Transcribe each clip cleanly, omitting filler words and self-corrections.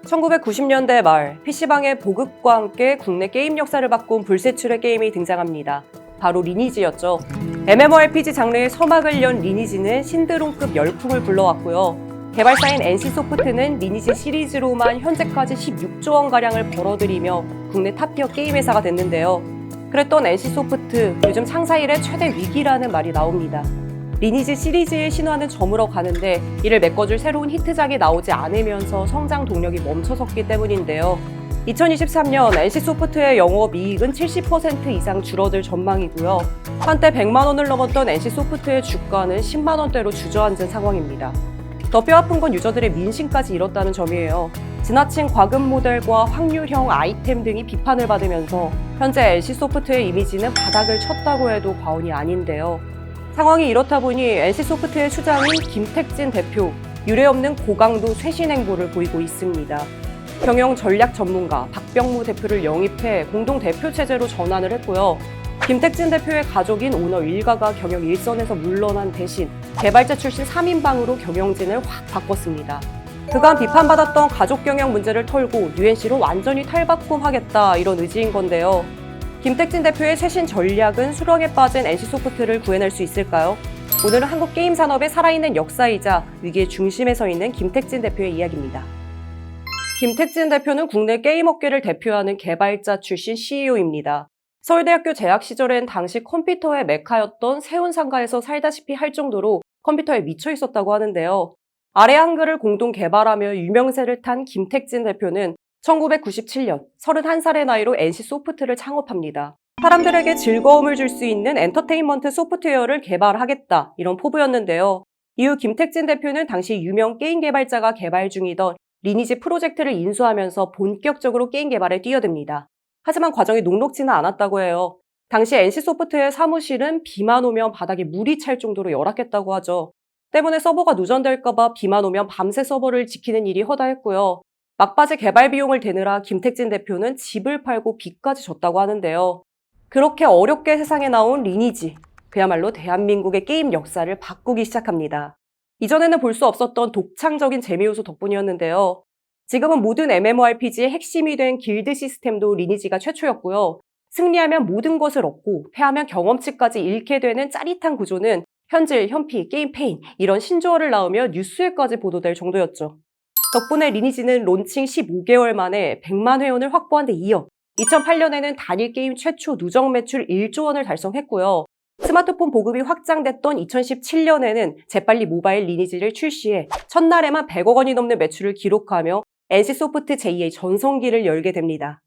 1990년대 말 PC방의 보급과 함께 국내 게임 역사를 바꾼 불세출의 게임이 등장합니다. 바로 리니지였죠. MMORPG 장르의 서막을 연 리니지는 신드롬급 열풍을 불러왔고요. 개발사인 NC소프트는 리니지 시리즈로만 현재까지 16조 원가량을 벌어들이며 국내 탑티어 게임 회사가 됐는데요. 그랬던 NC소프트, 요즘 창사 일의 최대 위기라는 말이 나옵니다. 리니지 시리즈의 신화는 저물어 가는데 이를 메꿔줄 새로운 히트작이 나오지 않으면서 성장 동력이 멈춰섰기 때문인데요. 2023년 NC소프트의 영업이익은 70% 이상 줄어들 전망이고요. 한때 100만 원을 넘었던 NC소프트의 주가는 10만 원대로 주저앉은 상황입니다. 더 뼈아픈 건 유저들의 민심까지 잃었다는 점이에요. 지나친 과금 모델과 확률형 아이템 등이 비판을 받으면서 현재 NC소프트의 이미지는 바닥을 쳤다고 해도 과언이 아닌데요. 상황이 이렇다 보니 NC소프트의 수장인 김택진 대표, 유례없는 고강도 쇄신 행보를 보이고 있습니다. 경영 전략 전문가 박병무 대표를 영입해 공동 대표 체제로 전환을 했고요. 김택진 대표의 가족인 오너 일가가 경영 일선에서 물러난 대신 개발자 출신 3인방으로 경영진을 확 바꿨습니다. 그간 비판받았던 가족 경영 문제를 털고 UNC로 완전히 탈바꿈하겠다 이런 의지인 건데요. 김택진 대표의 쇄신 전략은 수렁에 빠진 NC소프트를 구해낼 수 있을까요? 오늘은 한국 게임 산업의 살아있는 역사이자 위기의 중심에 서 있는 김택진 대표의 이야기입니다. 김택진 대표는 국내 게임 업계를 대표하는 개발자 출신 CEO입니다. 서울대학교 재학 시절엔 당시 컴퓨터의 메카였던 세운상가에서 살다시피 할 정도로 컴퓨터에 미쳐 있었다고 하는데요. 아래 한글을 공동 개발하며 유명세를 탄 김택진 대표는 1997년 31살의 나이로 NC소프트를 창업합니다. 사람들에게 즐거움을 줄 수 있는 엔터테인먼트 소프트웨어를 개발하겠다 이런 포부였는데요. 이후 김택진 대표는 당시 유명 게임 개발자가 개발 중이던 리니지 프로젝트를 인수하면서 본격적으로 게임 개발에 뛰어듭니다. 하지만 과정이 녹록지는 않았다고 해요. 당시 NC소프트의 사무실은 비만 오면 바닥에 물이 찰 정도로 열악했다고 하죠. 때문에 서버가 누전될까봐 비만 오면 밤새 서버를 지키는 일이 허다했고요. 막바지 개발 비용을 대느라 김택진 대표는 집을 팔고 빚까지 졌다고 하는데요. 그렇게 어렵게 세상에 나온 리니지, 그야말로 대한민국의 게임 역사를 바꾸기 시작합니다. 이전에는 볼 수 없었던 독창적인 재미 요소 덕분이었는데요. 지금은 모든 MMORPG의 핵심이 된 길드 시스템도 리니지가 최초였고요. 승리하면 모든 것을 얻고 패하면 경험치까지 잃게 되는 짜릿한 구조는 현질, 현피, 게임 페인 이런 신조어를 낳으며 뉴스에까지 보도될 정도였죠. 덕분에 리니지는 론칭 15개월 만에 100만 회원을 확보한 데 이어 2008년에는 단일 게임 최초 누적 매출 1조 원을 달성했고요. 스마트폰 보급이 확장됐던 2017년에는 재빨리 모바일 리니지를 출시해 첫날에만 100억 원이 넘는 매출을 기록하며 NC소프트 제2의 전성기를 열게 됩니다.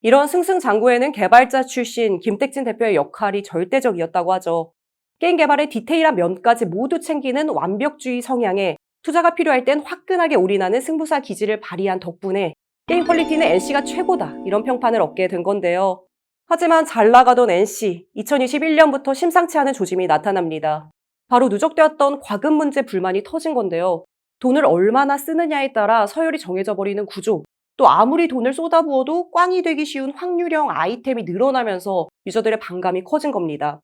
이런 승승장구에는 개발자 출신 김택진 대표의 역할이 절대적이었다고 하죠. 게임 개발의 디테일한 면까지 모두 챙기는 완벽주의 성향에 투자가 필요할 땐 화끈하게 올인하는 승부사 기질을 발휘한 덕분에 게임 퀄리티는 NC가 최고다 이런 평판을 얻게 된 건데요. 하지만 잘 나가던 NC, 2021년부터 심상치 않은 조짐이 나타납니다. 바로 누적되었던 과금 문제 불만이 터진 건데요. 돈을 얼마나 쓰느냐에 따라 서열이 정해져 버리는 구조, 또 아무리 돈을 쏟아부어도 꽝이 되기 쉬운 확률형 아이템이 늘어나면서 유저들의 반감이 커진 겁니다.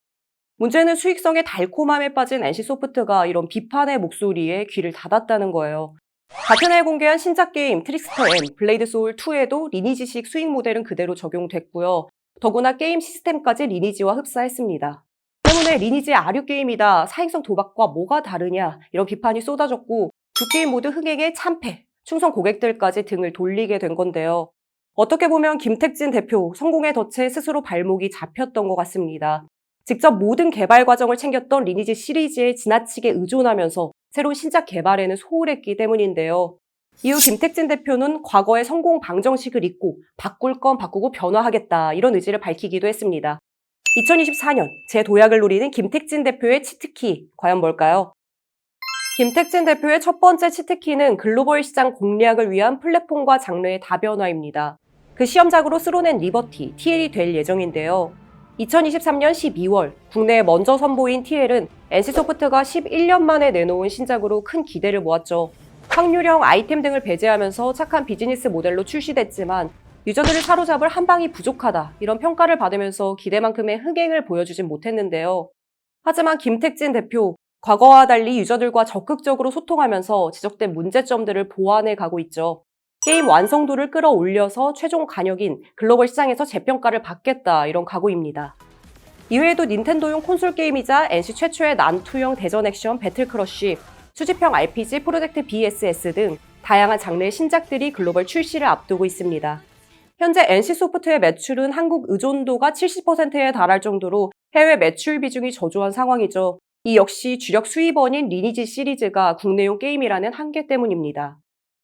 문제는 수익성의 달콤함에 빠진 NC소프트가 이런 비판의 목소리에 귀를 닫았다는 거예요. 같은 해 공개한 신작 게임 트릭스터 M, 블레이드 소울 2에도 리니지식 수익 모델은 그대로 적용됐고요. 더구나 게임 시스템까지 리니지와 흡사했습니다. 때문에 리니지의 아류 게임이다, 사행성 도박과 뭐가 다르냐 이런 비판이 쏟아졌고 두 게임 모두 흥행에 참패, 충성 고객들까지 등을 돌리게 된 건데요. 어떻게 보면 김택진 대표 성공의 덫에 스스로 발목이 잡혔던 것 같습니다. 직접 모든 개발 과정을 챙겼던 리니지 시리즈에 지나치게 의존하면서 새로운 신작 개발에는 소홀했기 때문인데요. 이후 김택진 대표는 과거의 성공 방정식을 잊고 바꿀 건 바꾸고 변화하겠다 이런 의지를 밝히기도 했습니다. 2024년 재도약을 노리는 김택진 대표의 치트키 과연 뭘까요? 김택진 대표의 첫 번째 치트키는 글로벌 시장 공략을 위한 플랫폼과 장르의 다변화입니다. 그 시험작으로 쓸어낸 리버티, TL이 될 예정인데요. 2023년 12월 국내에 먼저 선보인 TL은 NC소프트가 11년 만에 내놓은 신작으로 큰 기대를 모았죠. 확률형 아이템 등을 배제하면서 착한 비즈니스 모델로 출시됐지만 유저들을 사로잡을 한 방이 부족하다 이런 평가를 받으면서 기대만큼의 흥행을 보여주진 못했는데요. 하지만 김택진 대표, 과거와 달리 유저들과 적극적으로 소통하면서 지적된 문제점들을 보완해 가고 있죠. 게임 완성도를 끌어올려서 최종 관역인 글로벌 시장에서 재평가를 받겠다 이런 각오입니다. 이외에도 닌텐도용 콘솔 게임이자 NC 최초의 난투형 대전 액션 배틀크러쉬, 수집형 RPG 프로젝트 BSS 등 다양한 장르의 신작들이 글로벌 출시를 앞두고 있습니다. 현재 NC소프트의 매출은 한국 의존도가 70%에 달할 정도로 해외 매출 비중이 저조한 상황이죠. 이 역시 주력 수입원인 리니지 시리즈가 국내용 게임이라는 한계 때문입니다.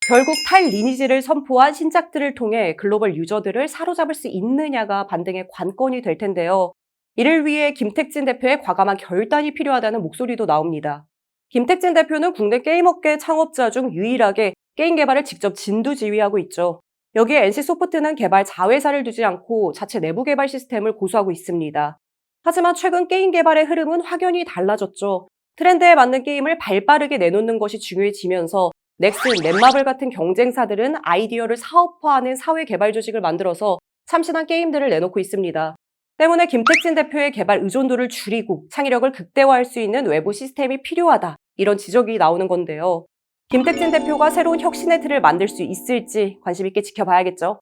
결국 탈리니지를 선포한 신작들을 통해 글로벌 유저들을 사로잡을 수 있느냐가 반등의 관건이 될 텐데요. 이를 위해 김택진 대표의 과감한 결단이 필요하다는 목소리도 나옵니다. 김택진 대표는 국내 게임업계 창업자 중 유일하게 게임 개발을 직접 진두지휘하고 있죠. 여기에 NC소프트는 개발 자회사를 두지 않고 자체 내부 개발 시스템을 고수하고 있습니다. 하지만 최근 게임 개발의 흐름은 확연히 달라졌죠. 트렌드에 맞는 게임을 발빠르게 내놓는 것이 중요해지면서 넥슨, 넷마블 같은 경쟁사들은 아이디어를 사업화하는 사회 개발 조직을 만들어서 참신한 게임들을 내놓고 있습니다. 때문에 김택진 대표의 개발 의존도를 줄이고 창의력을 극대화할 수 있는 외부 시스템이 필요하다. 이런 지적이 나오는 건데요. 김택진 대표가 새로운 혁신의 틀을 만들 수 있을지 관심 있게 지켜봐야겠죠.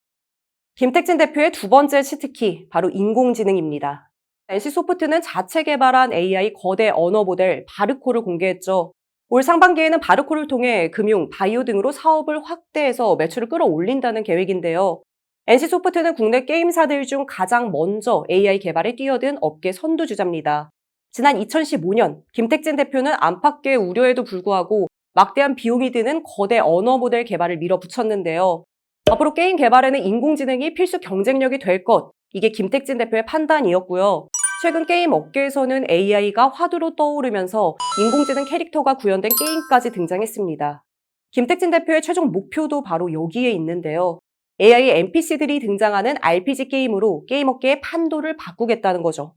김택진 대표의 두 번째 치트키, 바로 인공지능입니다. NC소프트는 자체 개발한 AI 거대 언어 모델 바르코를 공개했죠. 올 상반기에는 바르코를 통해 금융, 바이오 등으로 사업을 확대해서 매출을 끌어올린다는 계획인데요. NC소프트는 국내 게임사들 중 가장 먼저 AI 개발에 뛰어든 업계 선두주자입니다. 지난 2015년 김택진 대표는 안팎의 우려에도 불구하고 막대한 비용이 드는 거대 언어 모델 개발을 밀어붙였는데요. 앞으로 게임 개발에는 인공지능이 필수 경쟁력이 될 것, 이게 김택진 대표의 판단이었고요. 최근 게임 업계에서는 AI가 화두로 떠오르면서 인공지능 캐릭터가 구현된 게임까지 등장했습니다. 김택진 대표의 최종 목표도 바로 여기에 있는데요. AI NPC들이 등장하는 RPG 게임으로 게임 업계의 판도를 바꾸겠다는 거죠.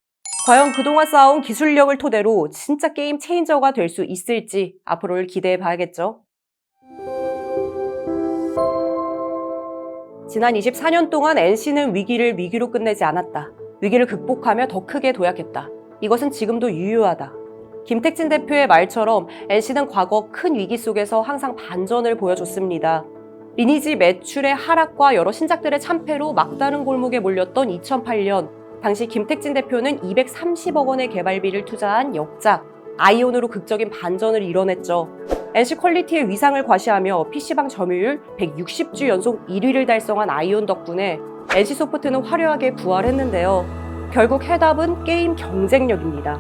과연 그동안 쌓아온 기술력을 토대로 진짜 게임 체인저가 될 수 있을지 앞으로를 기대해 봐야겠죠. 지난 24년 동안 NC는 위기를 위기로 끝내지 않았다. 위기를 극복하며 더 크게 도약했다. 이것은 지금도 유효하다. 김택진 대표의 말처럼 NC는 과거 큰 위기 속에서 항상 반전을 보여줬습니다. 리니지 매출의 하락과 여러 신작들의 참패로 막다른 골목에 몰렸던 2008년, 당시 김택진 대표는 230억 원의 개발비를 투자한 역작 아이온으로 극적인 반전을 이뤄냈죠. NC 퀄리티의 위상을 과시하며 PC방 점유율 160주 연속 1위를 달성한 아이온 덕분에 NC소프트는 화려하게 부활했는데요. 결국 해답은 게임 경쟁력입니다.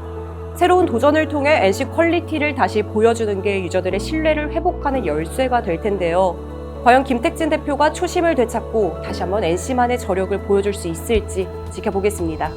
새로운 도전을 통해 NC 퀄리티를 다시 보여주는 게 유저들의 신뢰를 회복하는 열쇠가 될 텐데요. 과연 김택진 대표가 초심을 되찾고 다시 한번 NC만의 저력을 보여줄 수 있을지 지켜보겠습니다.